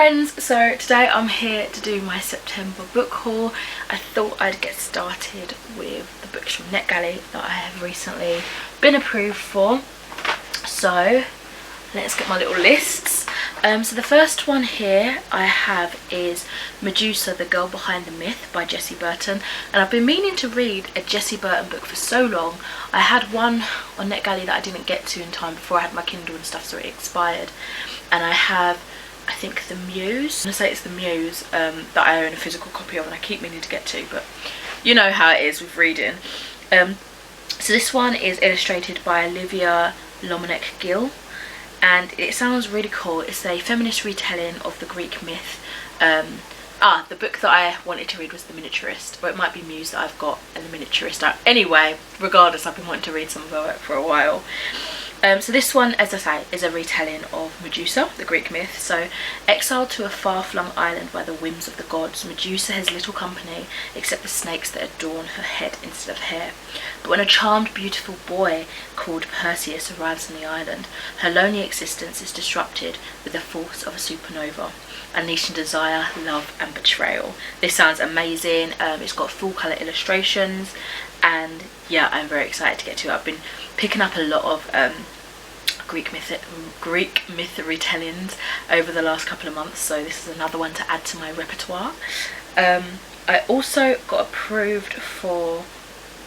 friends, so today I'm here to do my September book haul. I thought I'd get started with the books from NetGalley that I have recently been approved for. So let's get my little lists. So the first one here I have is Medusa, the Girl Behind the Myth by Jessie Burton, and I've been meaning to read a Jessie Burton book for so long. I had one on NetGalley that I didn't get to in time before I had my Kindle and stuff, so it expired. And I have, I think, the Muse. I'm gonna say it's the Muse that I own a physical copy of and I keep meaning to get to, but you know how it is with reading. So this one is illustrated by Olivia Lomanek-Gill, and it sounds really cool. It's a feminist retelling of the Greek myth. The book that I wanted to read was The Miniaturist, or it might be Muse that I've got and The Miniaturist. Anyway, regardless, I've been wanting to read some of her work for a while. So this one, as I say, is a retelling of Medusa, the Greek myth. So, exiled to a far-flung island by the whims of the gods, Medusa has little company except the snakes that adorn her head instead of hair. But when a charmed, beautiful boy called Perseus arrives on the island, her lonely existence is disrupted with the force of a supernova, unleashing desire, love and betrayal. This sounds amazing. It's got full-colour illustrations, and yeah, I'm very excited to get to it. I've been picking up a lot of Greek myth retellings over the last couple of months, so this is another one to add to my repertoire. I also got approved for,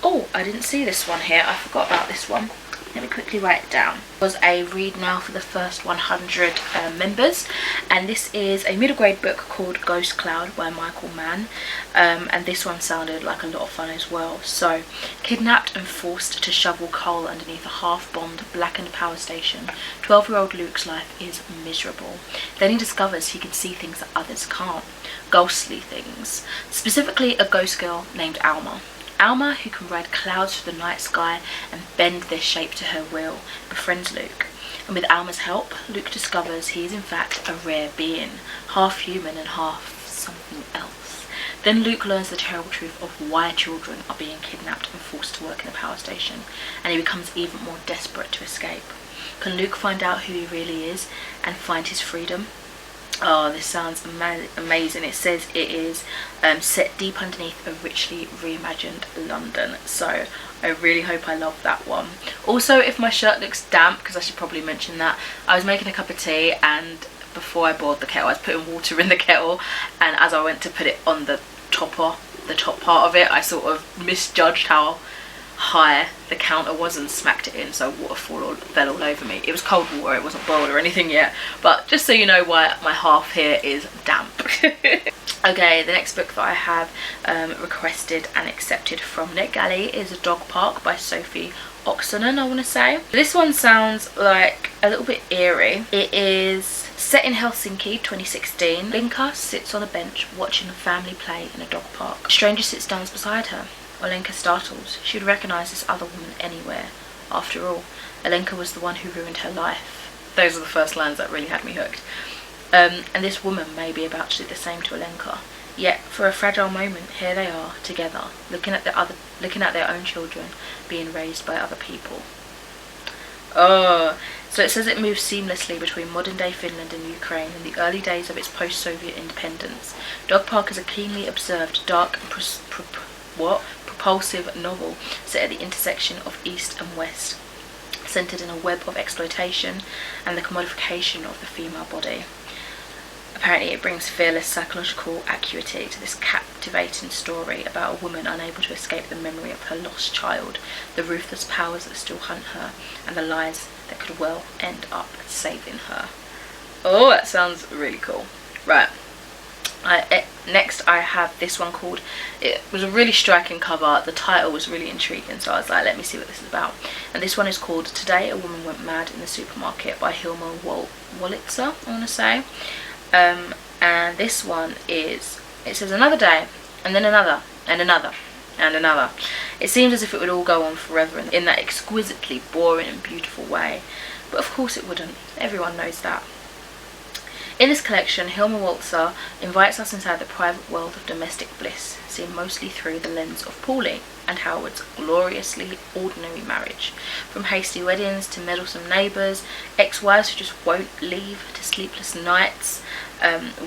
oh, I didn't see this one here, I forgot about this one. Let me quickly write it down. It was a read now for the first 100 members, and this is a middle grade book called Ghost Cloud by Michael Mann, and this one sounded like a lot of fun as well. So, kidnapped and forced to shovel coal underneath a half-bombed, blackened power station, 12-year-old Luke's life is miserable. Then he discovers he can see things that others can't, ghostly things, specifically a ghost girl named Alma. Alma, who can ride clouds through the night sky and bend their shape to her will, befriends Luke. And with Alma's help, Luke discovers he is in fact a rare being, half human and half something else. Then Luke learns the terrible truth of why children are being kidnapped and forced to work in a power station, and he becomes even more desperate to escape. Can Luke find out who he really is and find his freedom? Oh, this sounds amazing. It says it is set deep underneath a richly reimagined London, so I really hope I love that one. Also, if my shirt looks damp, because I should probably mention that, I was making a cup of tea, and before I boiled the kettle I was putting water in the kettle, and as I went to put it on the top part of it, I sort of misjudged how high the counter was and smacked it in, so water fell all over me. It was cold water, it wasn't boiled or anything yet, but just so you know why my half here is damp. Okay, the next book that I have requested and accepted from NetGalley is A Dog Park by Sophie Oxenon, I want to say. This one sounds like a little bit eerie. It is set in Helsinki, 2016. Olenka sits on a bench watching a family play in a dog park. A stranger sits down beside her. Olenka startles. She would recognise this other woman anywhere. After all, Olenka was the one who ruined her life. Those are the first lines that really had me hooked. And this woman may be about to do the same to Olenka. Yet, for a fragile moment, here they are, together, looking at their own children being raised by other people. Oh, so it says it moves seamlessly between modern-day Finland and Ukraine in the early days of its post-Soviet independence. Dog Park is a keenly observed, dark and propulsive novel set at the intersection of East and West, centred in a web of exploitation and the commodification of the female body. Apparently it brings fearless psychological acuity to this captivating story about a woman unable to escape the memory of her lost child, the ruthless powers that still hunt her, and the lies that could well end up saving her. Oh, that sounds really cool. Right. Next I have this one called, it was a really striking cover, the title was really intriguing, so I was like, let me see what this is about. And this one is called Today a Woman Went Mad in the Supermarket by Hilma Wolitzer, I want to say. And this one is, it says another day, and then another, and another, and another. It seems as if it would all go on forever in that exquisitely boring and beautiful way, but of course it wouldn't. Everyone knows that. In this collection, Hilma Walzer invites us inside the private world of domestic bliss, seen mostly through the lens of Pauline and Howard's gloriously ordinary marriage. From hasty weddings to meddlesome neighbours, ex-wives who just won't leave, to sleepless nights,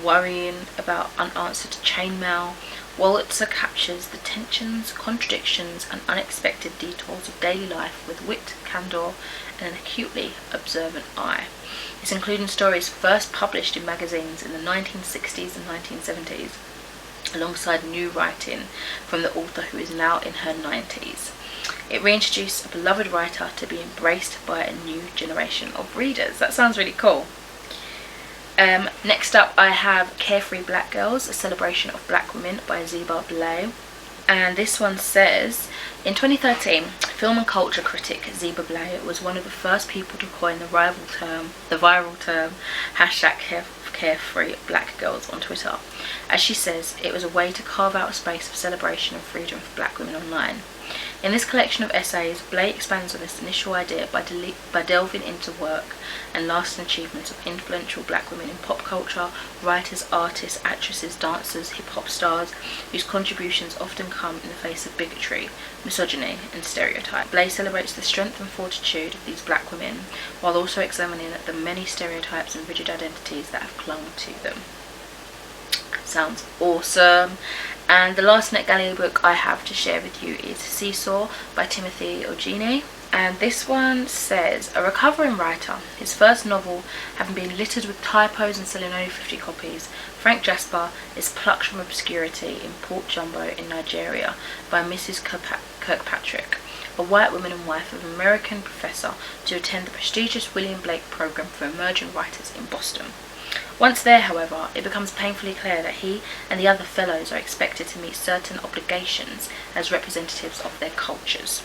worrying about unanswered chainmail, Walzer captures the tensions, contradictions and unexpected details of daily life with wit, candour and an acutely observant eye. It's including stories first published in magazines in the 1960s and 1970s, alongside new writing from the author who is now in her 90s. It reintroduced a beloved writer to be embraced by a new generation of readers. That sounds really cool. Next up I have Carefree Black Girls, a celebration of black women by Ziba Belay. And this one says, in 2013, film and culture critic Ziba Belay was one of the first people to coin the viral term #Carefree Black Girls on Twitter. As she says, it was a way to carve out a space of celebration and freedom for black women online. In this collection of essays, Belay expands on this initial idea by delving into work and lasting achievements of influential black women in pop culture, writers, artists, actresses, dancers, hip-hop stars, whose contributions often come in the face of bigotry, misogyny and stereotype. Belay celebrates the strength and fortitude of these black women, while also examining the many stereotypes and rigid identities that have clung to them. Sounds awesome. And the last NetGalley book I have to share with you is Seesaw by Timothy Orgini. And this one says, a recovering writer, his first novel having been littered with typos and selling only 50 copies, Frank Jasper is plucked from obscurity in Port Jumbo in Nigeria by Mrs. Kirkpatrick, a white woman and wife of an American professor, to attend the prestigious William Blake program for emerging writers in Boston. Once there, however, it becomes painfully clear that he and the other fellows are expected to meet certain obligations as representatives of their cultures.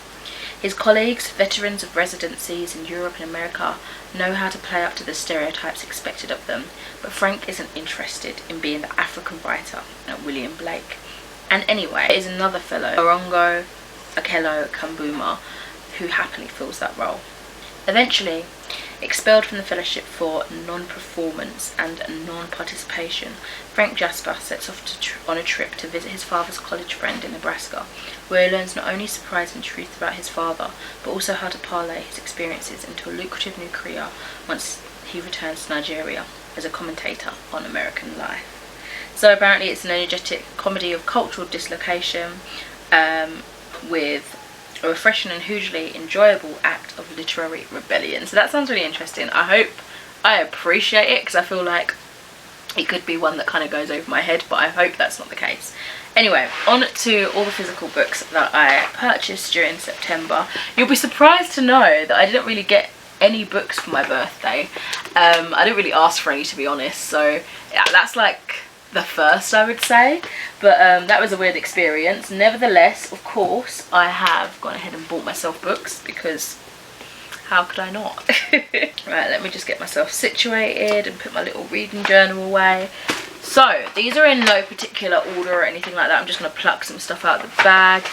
His colleagues, veterans of residencies in Europe and America, know how to play up to the stereotypes expected of them, but Frank isn't interested in being the African writer at William Blake. And anyway, there is another fellow, Orongo Okello Kambuma, who happily fills that role. Eventually, expelled from the fellowship for non-performance and non-participation, Frank Jasper sets off on a trip to visit his father's college friend in Nebraska, where he learns not only surprising truth about his father, but also how to parlay his experiences into a lucrative new career once he returns to Nigeria as a commentator on American life. So apparently it's an energetic comedy of cultural dislocation with a refreshing and hugely enjoyable act of literary rebellion. So that sounds really interesting. I hope I appreciate it, because I feel like it could be one that kind of goes over my head, but I hope that's not the case. Anyway, on to all the physical books that I purchased during September. You'll be surprised to know that I didn't really get any books for my birthday. I didn't really ask for any, to be honest, so yeah, that's like the first, I would say, but that was a weird experience. Nevertheless, of course, I have gone ahead and bought myself books, because how could I not? Right, let me just get myself situated and put my little reading journal away. So these are in no particular order or anything like that. I'm just going to pluck some stuff out of the bag.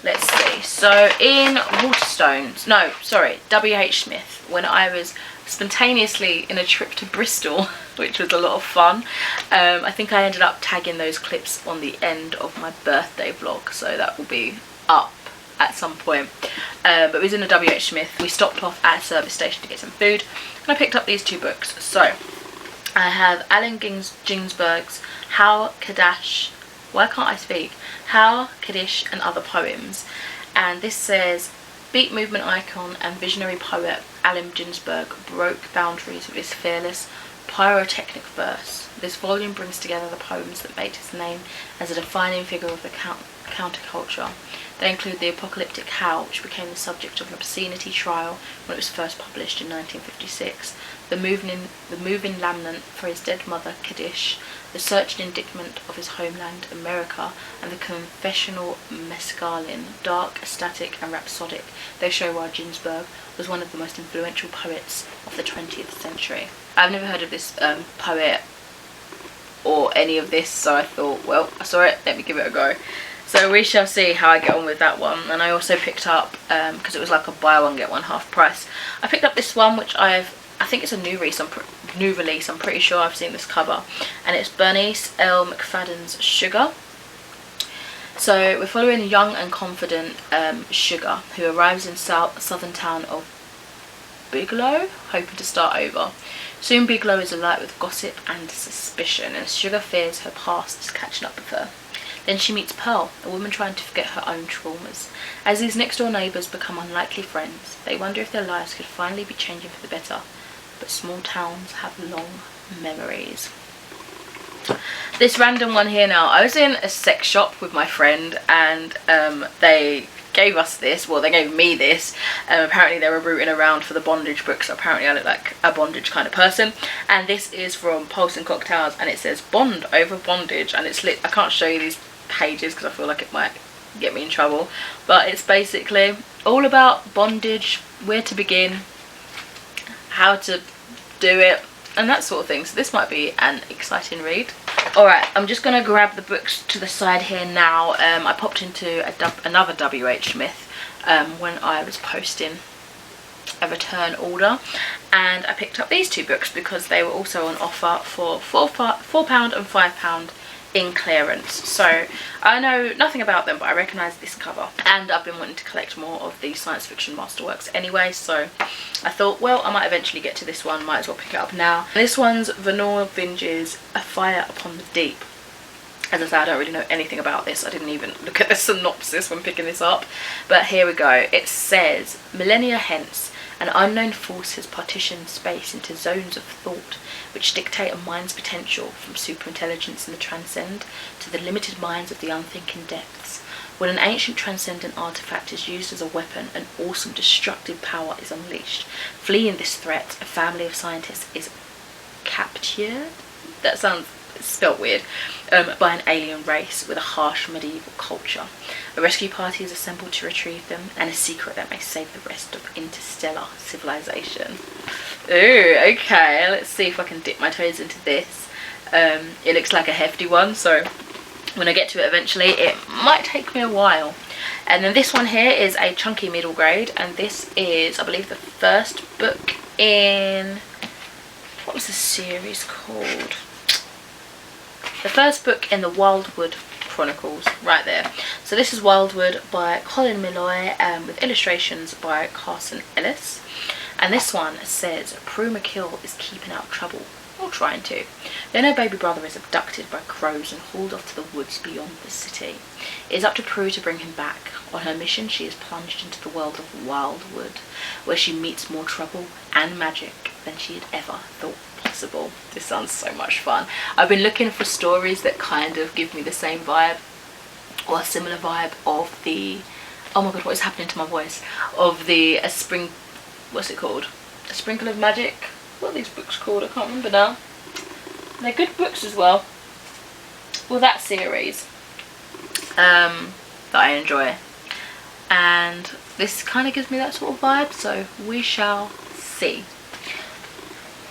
Let's see. So in Waterstones, no, sorry, W.H. Smith, when I was spontaneously in a trip to Bristol, which was a lot of fun. I think I ended up tagging those clips on the end of my birthday vlog, so that will be up at some point. But it was in a W.H. Smith. We stopped off at a service station to get some food, and I picked up these two books. So I have Allen Ginsburgs' How Kaddish, why can't I speak? How Kaddish and Other Poems, and this says, beat movement icon and visionary poet Allen Ginsburg broke boundaries with his fearless pyrotechnic verse. This volume brings together the poems that made his name as a defining figure of the counterculture. They include the apocalyptic Howl, which became the subject of an obscenity trial when it was first published in 1956, the moving lament for his dead mother Kaddish, the searching indictment of his homeland America, and the confessional mescaline, dark, ecstatic and rhapsodic. They show why Ginsburg was one of the most influential poets of the 20th century. I've never heard of this poet or any of this, so I thought, well, I saw it, let me give it a go. So we shall see how I get on with that one. And I also picked up, because it was like a buy one get one half price, I picked up this one which I've I think it's a new release, I'm pretty sure I've seen this cover, and it's Bernice L. Mcfadden's Sugar. So we're following a young and confident Sugar, who arrives in southern town of Bigelow, hoping to start over. Soon Bigelow is alight with gossip and suspicion, and Sugar fears her past is catching up with her. Then she meets Pearl, a woman trying to forget her own traumas. As these next door neighbours become unlikely friends, they wonder if their lives could finally be changing for the better. But small towns have long memories. This random one here now, I was in a sex shop with my friend, and they gave us this, well, they gave me this. Apparently they were rooting around for the bondage books. Apparently I look like a bondage kind of person, and this is from Pulse and Cocktails, and it says Bond Over Bondage, and it's lit. I can't show you these pages because I feel like it might get me in trouble, but it's basically all about bondage, where to begin, how to do it, and that sort of thing. So this might be an exciting read. Alright, I'm just going to grab the books to the side here now. I popped into another WH Smith when I was posting a return order, and I picked up these two books because they were also on offer for £4 and £5 in clearance. So I know nothing about them, but I recognise this cover, and I've been wanting to collect more of these science fiction masterworks anyway, so I thought, well, I might eventually get to this one, might as well pick it up now. This one's Venor Vinge's A Fire Upon the Deep. As I said, I don't really know anything about this. I didn't even look at the synopsis when picking this up, but here we go. It says, millennia hence, an unknown force has partitioned space into zones of thought which dictate a mind's potential, from superintelligence in the transcend to the limited minds of the unthinking depths. When an ancient transcendent artifact is used as a weapon, an awesome destructive power is unleashed. Fleeing this threat, a family of scientists is captured, that sounds spelt weird, by an alien race with a harsh medieval culture. A rescue party is assembled to retrieve them, and a secret that may save the rest of interstellar civilization. Ooh, okay, let's see if I can dip my toes into this. It looks like a hefty one, so when I get to it eventually, it might take me a while. And then this one here is a chunky middle grade, and this is, I believe, the first book in, what was the series called? The first book in the Wildwood Chronicles, right there. So this is Wildwood by Colin Milloy, with illustrations by Carson Ellis. And this one says, Prue McKill is keeping out trouble, or trying to. Then her baby brother is abducted by crows and hauled off to the woods beyond the city. It is up to Prue to bring him back. On her mission, she is plunged into the world of Wildwood, where she meets more trouble and magic than she had ever thought possible. This sounds so much fun. I've been looking for stories that kind of give me the same vibe, or a similar vibe of the, oh my god, what is happening to my voice, of the what's it called? A Sprinkle of Magic? What are these books called? I can't remember now. They're good books as well. Well, that series that I enjoy, and this kind of gives me that sort of vibe, so we shall see.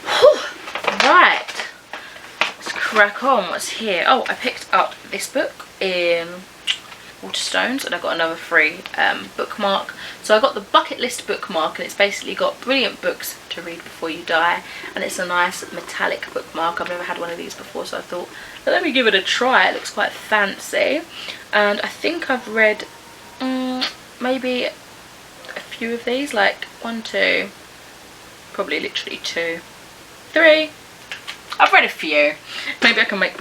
Whew. Right, let's crack on. What's here? Oh, I picked up this book in Waterstones, and I got another free bookmark. So I got the bucket list bookmark, and it's basically got brilliant books to read before you die, and it's a nice metallic bookmark. I've never had one of these before, so I thought, well, let me give it a try. It looks quite fancy, and I think I've read maybe a few of these, like 1, 2, probably literally 2, 3. I've read a few. Maybe I can make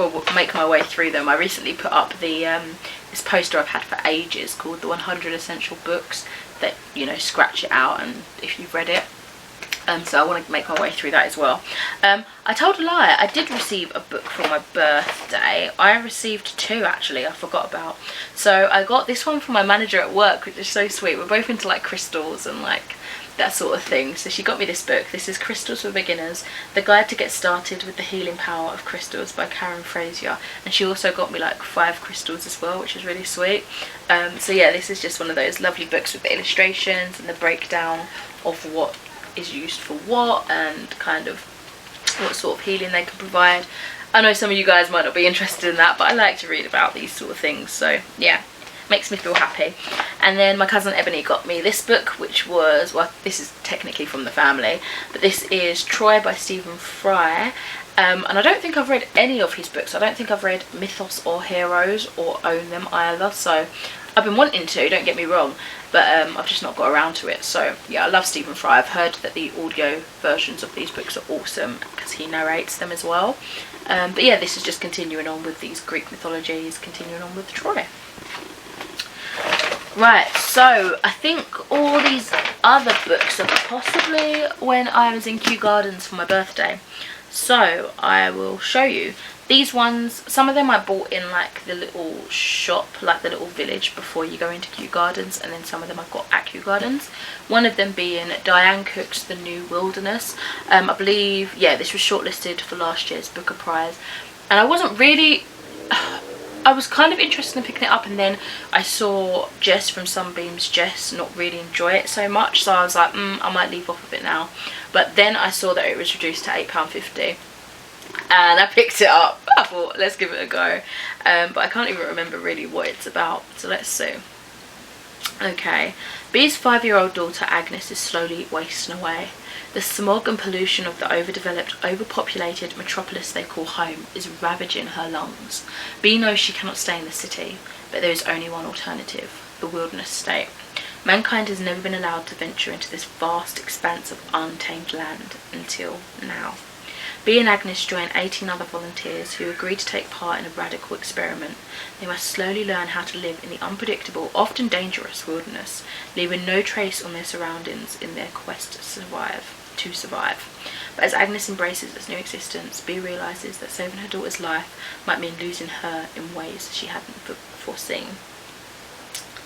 my way through them. I recently put up the this poster I've had for ages called the 100 Essential Books that, you know, scratch it out and if you've read it. So I want to make my way through that as well. I told a lie. I did receive a book for my birthday. I received 2 actually, I forgot about. So I got this one from my manager at work, which is so sweet. We're both into like crystals and like that sort of thing. So she got me this book. This is Crystals for Beginners, The Guide to Get Started with the Healing Power of Crystals by Frazier. And she also got me like 5 crystals as well, which is really sweet. So yeah, this is just one of those lovely books with the illustrations and the breakdown of what is used for what and kind of what sort of healing they can provide. I know some of you guys might not be interested in that, but I like to read about these sort of things, so yeah, makes me feel happy. And then my cousin Ebony got me this book, which was, well, this is technically from the family, but this is Troy by Stephen Fry. And I don't think I've read any of his books. I don't think I've read Mythos or Heroes or own them either, so I've been wanting to, don't get me wrong, but I've just not got around to it. So yeah, I love Stephen Fry. I've heard that the audio versions of these books are awesome because he narrates them as well. But yeah, this is just continuing on with these Greek mythologies, continuing on with Troy. Right, so I think all these other books are possibly when I was in Kew Gardens for my birthday. So I will show you. These ones, some of them I bought in like the little shop, like the little village before you go into Kew Gardens, and then some of them I got at Kew Gardens. One of them being Diane Cook's The New Wilderness. I believe, yeah, this was shortlisted for last year's Booker Prize. And I wasn't really, I was kind of interested in picking it up, and then I saw Jess from Sunbeam's Jess not really enjoy it so much, so I was like, I might leave off of it now. But then I saw that it was reduced to £8.50. And I picked it up. I thought, let's give it a go. But I can't even remember really what it's about. So let's see. Okay. Bee's 5-year-old daughter Agnes is slowly wasting away. The smog and pollution of the overdeveloped, overpopulated metropolis they call home is ravaging her lungs. Bee knows she cannot stay in the city, but there is only one alternative, the wilderness state. Mankind has never been allowed to venture into this vast expanse of untamed land until now. Bee and Agnes join 18 other volunteers who agree to take part in a radical experiment. They must slowly learn how to live in the unpredictable, often dangerous wilderness, leaving no trace on their surroundings in their quest to survive. But as Agnes embraces this new existence, Bee realises that saving her daughter's life might mean losing her in ways she hadn't foreseen.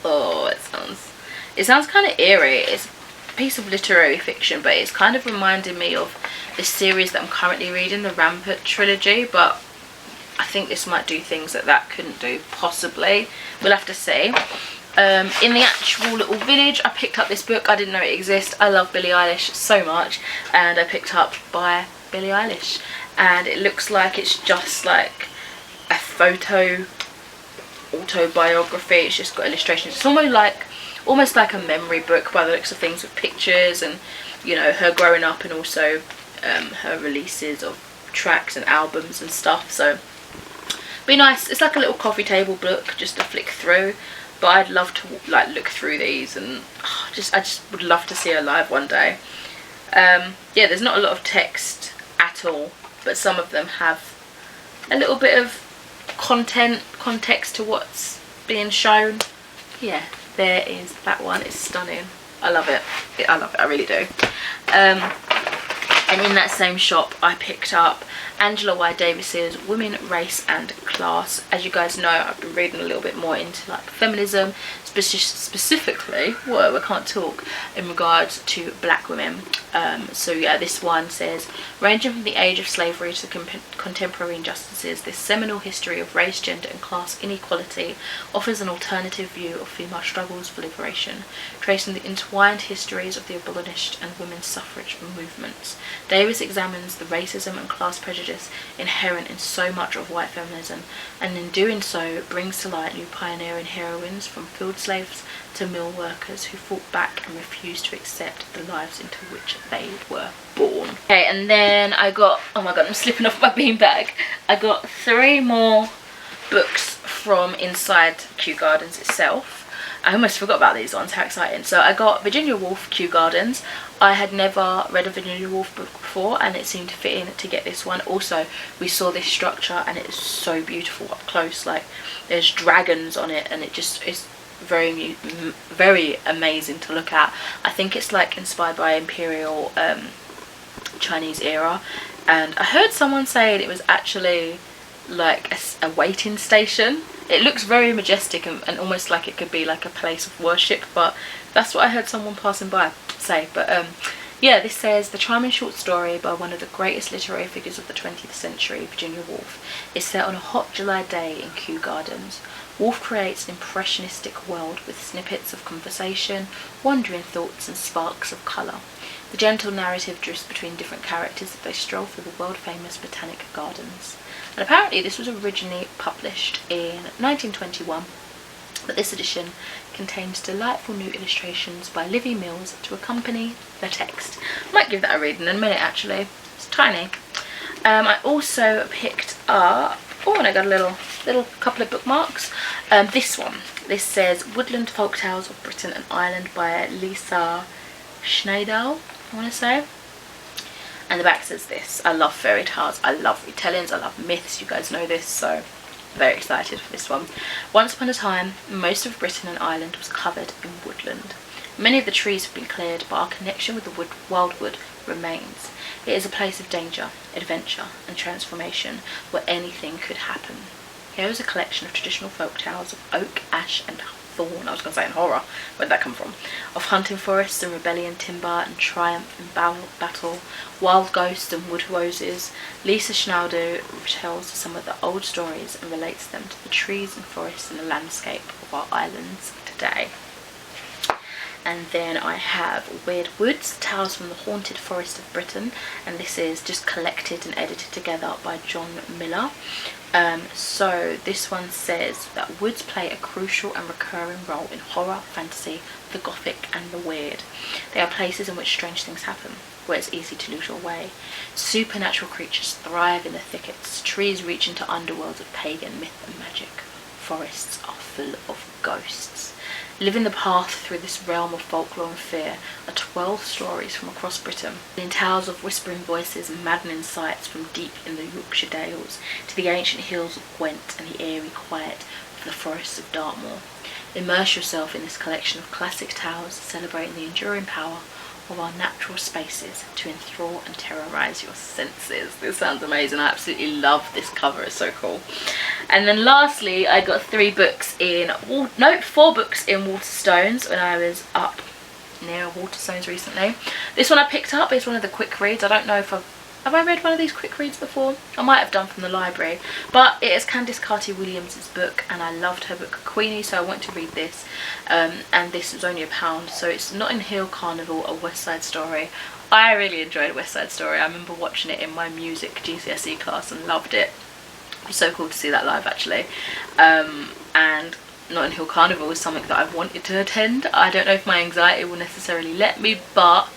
Oh, it sounds kind of eerie. It's a piece of literary fiction, but it's kind of reminding me of this series that I'm currently reading, the Rampart trilogy, but I think this might do things that couldn't do, possibly. We'll have to see. In the actual little village, I picked up this book. I didn't know it existed. I love Billie Eilish so much, and I picked up by Billie Eilish, and it looks like it's just like a photo autobiography. It's just got illustrations. It's almost like a memory book by the looks of things, with pictures and, you know, her growing up, and also her releases of tracks and albums and stuff. So be nice. It's like a little coffee table book just to flick through, but I'd love to like look through these, and I just would love to see her live one day. Yeah, there's not a lot of text at all, but some of them have a little bit of context to what's being shown. Yeah, there is that one. It's stunning. I love it. I love it. I really do. And in that same shop, I picked up Angela Y. Davis's Women, Race and Class. As you guys know, I've been reading a little bit more into like feminism, specifically, whoa, I can't talk, in regards to black women. So yeah, this one says, ranging from the age of slavery to contemporary injustices, this seminal history of race, gender and class inequality offers an alternative view of female struggles for liberation, tracing the entwined histories of the abolitionist and women's suffrage movements. Davis examines the racism and class prejudice inherent in so much of white feminism, and in doing so brings to light new pioneering heroines, from field slaves to mill workers who fought back and refused to accept the lives into which they were born. Okay, and then I got, oh my god, I'm slipping off my beanbag. I got 3 more books from inside Kew Gardens itself. I almost forgot about these ones, how exciting. So I got Virginia Woolf, Kew Gardens. I had never read a Virginia Woolf book before, and it seemed to fit in to get this one. Also, we saw this structure and it's so beautiful up close. Like, there's dragons on it, and it just is very amazing to look at. I think it's like inspired by imperial Chinese era, and I heard someone saying it was actually like a waiting station. It looks very majestic and almost like it could be like a place of worship, but that's what I heard someone passing by say. But yeah, this says, the charming short story by one of the greatest literary figures of the 20th century, Virginia Woolf, is set on a hot July day in Kew Gardens. Woolf creates an impressionistic world with snippets of conversation, wandering thoughts and sparks of colour. The gentle narrative drifts between different characters as they stroll through the world-famous botanic gardens. And apparently this was originally published in 1921, but this edition contains delightful new illustrations by Livy Mills to accompany the text. Might give that a read in a minute actually, it's tiny. I also picked up, oh, and I got a little couple of bookmarks. This says Woodland Folktales of Britain and Ireland by Lisa Schneiderl, I want to say. And the back says this: I love fairy tales, I love retellings, I love myths, you guys know this, so very excited for this one. Once upon a time, most of Britain and Ireland was covered in woodland. Many of the trees have been cleared, but our connection with the wildwood remains. It is a place of danger, adventure and transformation, where anything could happen. Here is a collection of traditional folk tales of oak, ash and thorn, I was going to say in horror, where did that come from? Of hunting forests and rebellion, timber and triumph and battle, wild ghosts and wood roses. Lisa Schneiderl retells some of the old stories and relates them to the trees and forests and the landscape of our islands today. And then I have Weird Woods, Tales from the Haunted Forest of Britain, and this is just collected and edited together by John Miller. So this one says that woods play a crucial and recurring role in horror, fantasy, the gothic and the weird. They are places in which strange things happen, where it's easy to lose your way. Supernatural creatures thrive in the thickets, trees reach into underworlds of pagan myth and magic. Forests are full of ghosts. Living the path through this realm of folklore and fear are 12 stories from across Britain, in tales of whispering voices and maddening sights from deep in the Yorkshire Dales to the ancient hills of Gwent and the eerie quiet of the forests of Dartmoor. Immerse yourself in this collection of classic tales celebrating the enduring power of our natural spaces to enthrall and terrorise your senses. This sounds amazing. I absolutely love this cover, it's so cool. And then lastly, I got 4 books in Waterstones when I was up near Waterstones recently. This one I picked up is one of the quick reads. I don't know if have I read one of these quick reads before? I might have done from the library, but it is Candice Carty-Williams' book and I loved her book Queenie, so I wanted to read this, and this was only £1, so it's Notting Hill Carnival, a West Side Story. I really enjoyed West Side Story. I remember watching it in my music GCSE class and loved it. It was so cool to see that live actually. And Notting Hill Carnival is something that I've wanted to attend. I don't know if my anxiety will necessarily let me, but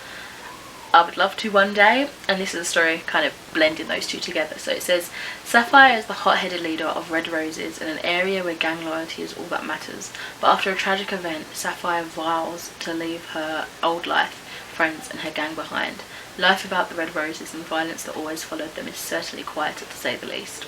I would love to one day. And this is a story kind of blending those two together. So it says, Sapphire is the hot-headed leader of Red Roses in an area where gang loyalty is all that matters. But after a tragic event, Sapphire vows to leave her old life, friends and her gang behind. Life without the Red Roses and the violence that always followed them is certainly quieter, to say the least.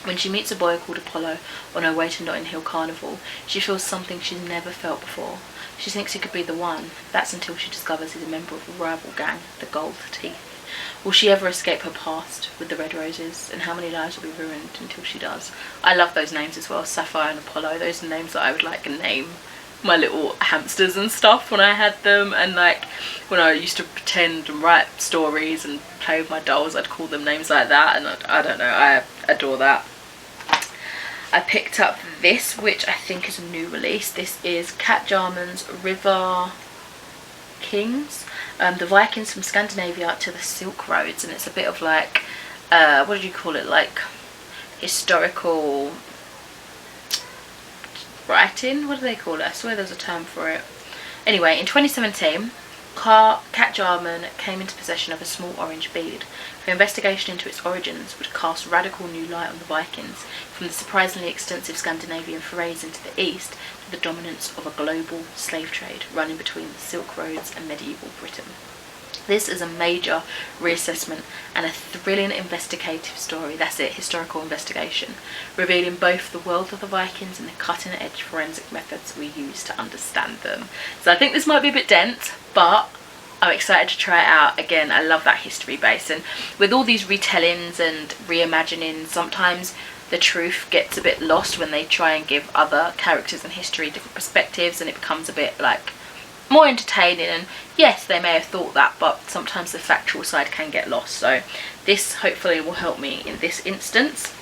When she meets a boy called Apollo on her way to Notting Hill Carnival, she feels something she's never felt before. She thinks he could be the one. That's until she discovers he's a member of a rival gang, the Gold Teeth. Will she ever escape her past with the Red Roses? And how many lives will be ruined until she does? I love those names as well, Sapphire and Apollo. Those are names that I would like name my little hamsters and stuff when I had them, and like when I used to pretend and write stories and play with my dolls, I'd call them names like that, and I don't know, I adore that. I picked up this, which I think is a new release. This is Kat Jarmon's River Kings, the Vikings from Scandinavia to the Silk Roads, and it's a bit of like, what did you call it, like historical writing? What do they call it? I swear there's a term for it. Anyway, in 2017, Kat Jarmon came into possession of a small orange bead. Her investigation into its origins would cast radical new light on the Vikings, from the surprisingly extensive Scandinavian forays into the east to the dominance of a global slave trade running between the Silk Roads and medieval Britain. This is a major reassessment and a thrilling investigative story, that's it, historical investigation, revealing both the world of the Vikings and the cutting-edge forensic methods we use to understand them. So I think this might be a bit dense, but I'm excited to try it out. Again, I love that history base, and with all these retellings and reimaginings, sometimes the truth gets a bit lost when they try and give other characters in history different perspectives, and it becomes a bit like more entertaining. And yes, they may have thought that, but sometimes the factual side can get lost. So this hopefully will help me in this instance.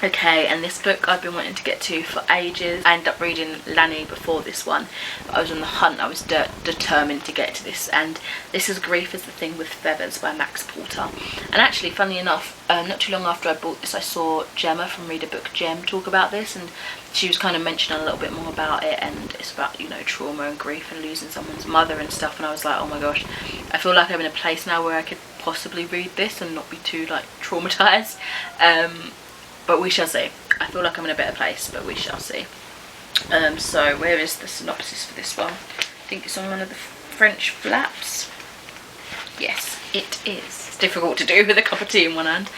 Okay, and this book I've been wanting to get to for ages. I ended up reading Lanny before this one. I was on the hunt. I was determined to get to this, and this is Grief is the Thing with Feathers by Max Porter. And actually, funnily enough, not too long after I bought this, I saw Gemma from Read a Book Gem talk about this, and she was kind of mentioning a little bit more about it, and it's about, you know, trauma and grief and losing someone's mother and stuff. And I was like, oh my gosh, I feel like I'm in a place now where I could possibly read this and not be too like traumatized. But we shall see. I feel like I'm in a better place, but we shall see. So where is the synopsis for this one? I think it's on one of the French flaps. Yes, it is. It's difficult to do with a cup of tea in one hand.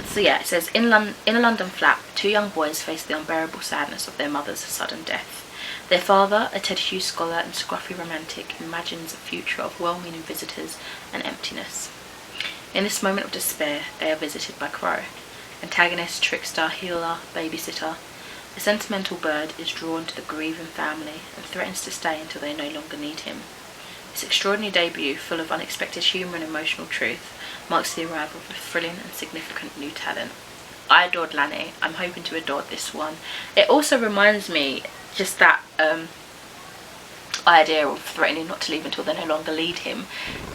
So yeah, it says, in a London flat, two young boys face the unbearable sadness of their mother's sudden death. Their father, a Ted Hughes scholar and scruffy romantic, imagines a future of well-meaning visitors and emptiness. In this moment of despair, they are visited by Crow. Antagonist, trickster, healer, babysitter. The sentimental bird is drawn to the grieving family and threatens to stay until they no longer need him. This extraordinary debut, full of unexpected humour and emotional truth, marks the arrival of a thrilling and significant new talent. I adored Lanny. I'm hoping to adore this one. It also reminds me, just that idea of threatening not to leave until they no longer lead him,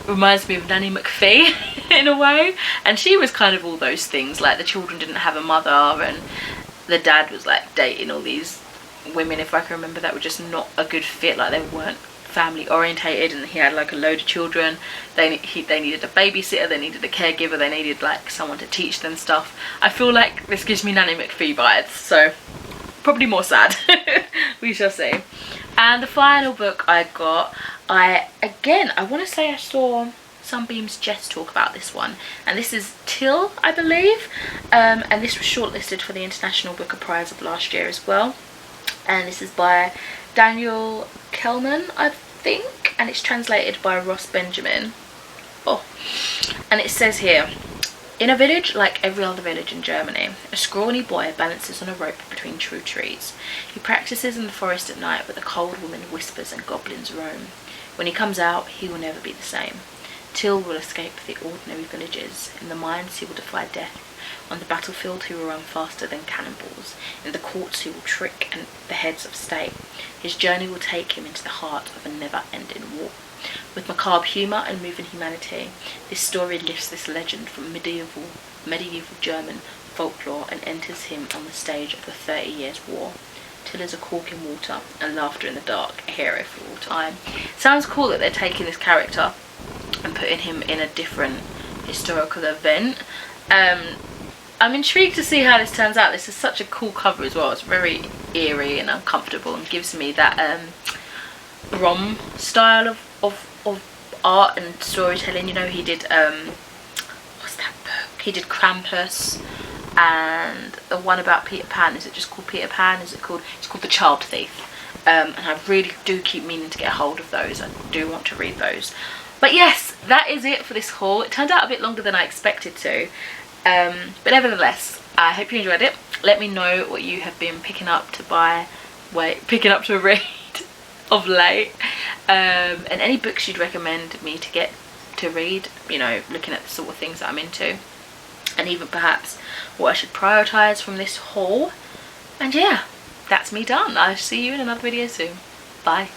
reminds me of Nanny McPhee in a way. And she was kind of all those things, like the children didn't have a mother, and the dad was like dating all these women, if I can remember, that were just not a good fit, like they weren't family orientated, and he had like a load of children. They needed a babysitter, they needed a caregiver, they needed like someone to teach them stuff. I feel like this gives me Nanny McPhee vibes, so probably more sad. We shall see. And the final book I got, I want to say I saw Sunbeam's Jess talk about this one, and this is Till, I believe, and this was shortlisted for the International Booker Prize of last year as well. And this is by Daniel Kelman, I think, and it's translated by Ross Benjamin. Oh, and it says here, in a village like every other village in Germany, a scrawny boy balances on a rope between true trees. He practices in the forest at night where the cold woman whispers and goblins roam. When he comes out, he will never be the same. Till will escape the ordinary villages. In the mines, he will defy death. On the battlefield, he will run faster than cannonballs. In the courts, he will trick the heads of state. His journey will take him into the heart of a never-ending war. With macabre humour and moving humanity, this story lifts this legend from medieval German folklore and enters him on the stage of the 30 Years' War. Till is a cork in water and laughter in the dark, a hero for all time. Sounds cool that they're taking this character and putting him in a different historical event. I'm intrigued to see how this turns out. This is such a cool cover as well. It's very eerie and uncomfortable and gives me that Rom style of art and storytelling. You know, he did what's that book? He did Krampus, and the one about Peter Pan. Is it just called Peter Pan? Is it called? It's called The Child Thief. And I really do keep meaning to get a hold of those. I do want to read those. But yes, that is it for this haul. It turned out a bit longer than I expected to. But nevertheless, I hope you enjoyed it. Let me know what you have been picking up to read of late, and any books you'd recommend me to get to read, you know, looking at the sort of things that I'm into, and even perhaps what I should prioritise from this haul. And yeah, that's me done. I'll see you in another video soon. Bye.